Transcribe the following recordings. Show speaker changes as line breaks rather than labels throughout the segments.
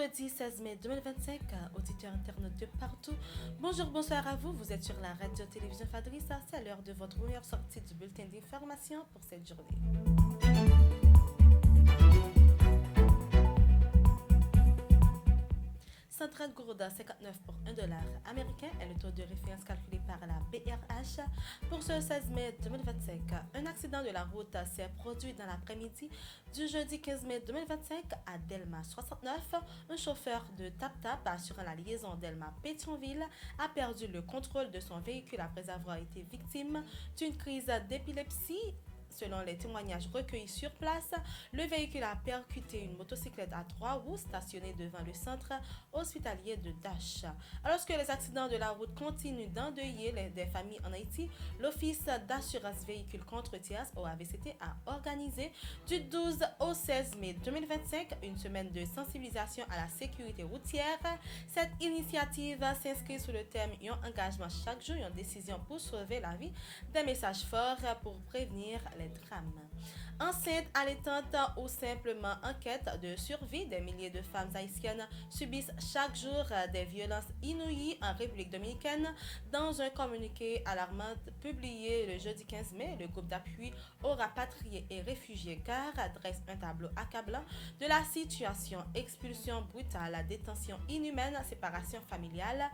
Jeudi 16 mai 2025, auditeurs internautes de partout. Bonjour, bonsoir à vous. Vous êtes sur la radio-télévision Fadrissa. C'est l'heure de votre première sortie du bulletin d'information pour cette journée. Centrale Gourouda 59 pour $1 américain est le taux de référence calculé par la BRH pour ce 16 mai 2025. Un accident de la route s'est produit dans l'après-midi du jeudi 15 mai 2025 à Delma 69. Un chauffeur de Tap-Tap assurant la liaison Delma-Pétionville a perdu le contrôle de son véhicule après avoir été victime d'une crise d'épilepsie. Selon les témoignages recueillis sur place, le véhicule a percuté une motocyclette à 3 roues stationnée devant le centre hospitalier de Dash. Alors que les accidents de la route continuent d'endeuiller des familles en Haïti, l'Office d'assurance véhicule contre tiers OAVCT a organisé du 12 au 16 mai 2025 une semaine de sensibilisation à la sécurité routière. Cette initiative s'inscrit sous le thème « Un engagement chaque jour, une décision pour sauver la vie », des messages forts pour prévenir les drames. Enceintes, allaitantes ou simplement en quête de survie, des milliers de femmes haïtiennes subissent chaque jour des violences inouïes en République dominicaine. Dans un communiqué alarmant publié le jeudi 15 mai, le groupe d'appui aux rapatriés et réfugiés GAR dresse un tableau accablant de la situation: expulsion brutale, détention inhumaine, séparation familiale,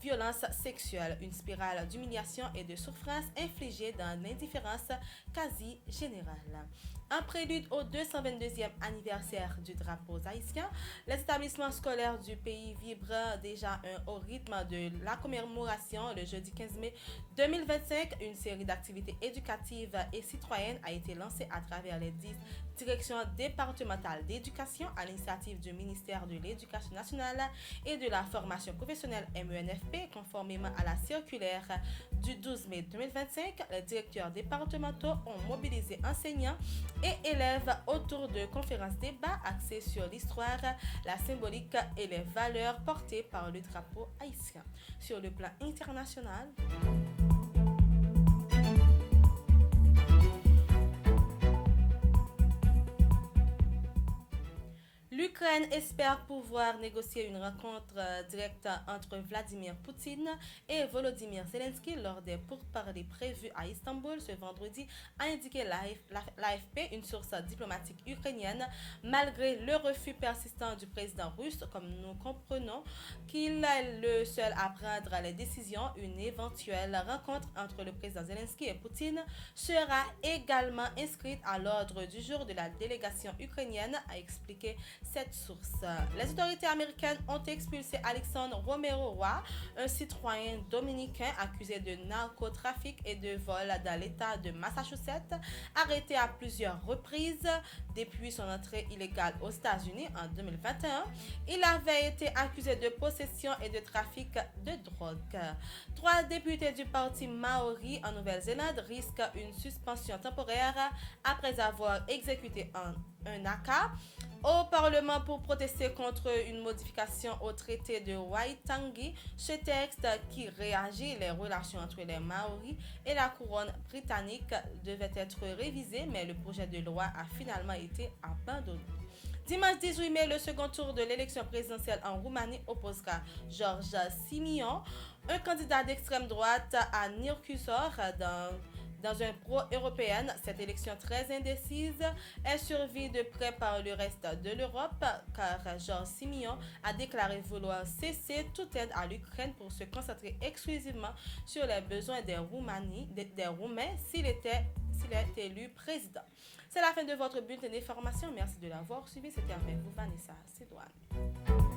violence sexuelle, une spirale d'humiliation et de souffrance infligée dans l'indifférence quasi générale. En prélude au 222e anniversaire du drapeau haïtien, les établissements scolaires du pays vibrent déjà au rythme de la commémoration. Le jeudi 15 mai 2025, une série d'activités éducatives et citoyennes a été lancée à travers les 10 directions départementales d'éducation à l'initiative du ministère de l'Éducation nationale et de la formation professionnelle MENFP, conformément à la circulaire du 12 mai 2025. Les directeurs départementaux ont mobilisé enseignants et élèves autour de conférences débats axées sur l'histoire, la symbolique et les valeurs portées par le drapeau haïtien. Sur le plan international, l'Ukraine espère pouvoir négocier une rencontre directe entre Vladimir Poutine et Volodymyr Zelensky lors des pourparlers prévus à Istanbul ce vendredi, a indiqué l'AFP, une source diplomatique ukrainienne. Malgré le refus persistant du président russe, comme nous comprenons qu'il est le seul à prendre les décisions, une éventuelle rencontre entre le président Zelensky et Poutine sera également inscrite à l'ordre du jour de la délégation ukrainienne, a expliqué cette source. Les autorités américaines ont expulsé Alexandre Romero Roy, un citoyen dominicain accusé de narcotrafic et de vol dans l'État de Massachusetts, arrêté à plusieurs reprises depuis son entrée illégale aux États-Unis en 2021. Il avait été accusé de possession et de trafic de drogue. 3 députés du parti Maori en Nouvelle-Zélande risquent une suspension temporaire après avoir exécuté un ACA au Parlement pour protester contre une modification au traité de Waitangi. Ce texte, qui réagit les relations entre les Maoris et la couronne britannique, devait être révisé, mais le projet de loi a finalement été abandonné. Dimanche 18 mai, le second tour de l'élection présidentielle en Roumanie opposera George Simion, un candidat d'extrême droite, à Nircusor dans un pro-européenne. Cette élection très indécise est suivie de près par le reste de l'Europe, car Georges Simion a déclaré vouloir cesser toute aide à l'Ukraine pour se concentrer exclusivement sur les besoins des Roumains s'il est élu président. C'est la fin de votre bulletin d'information. Merci de l'avoir suivi. C'était avec vous, Vanessa Sédouane.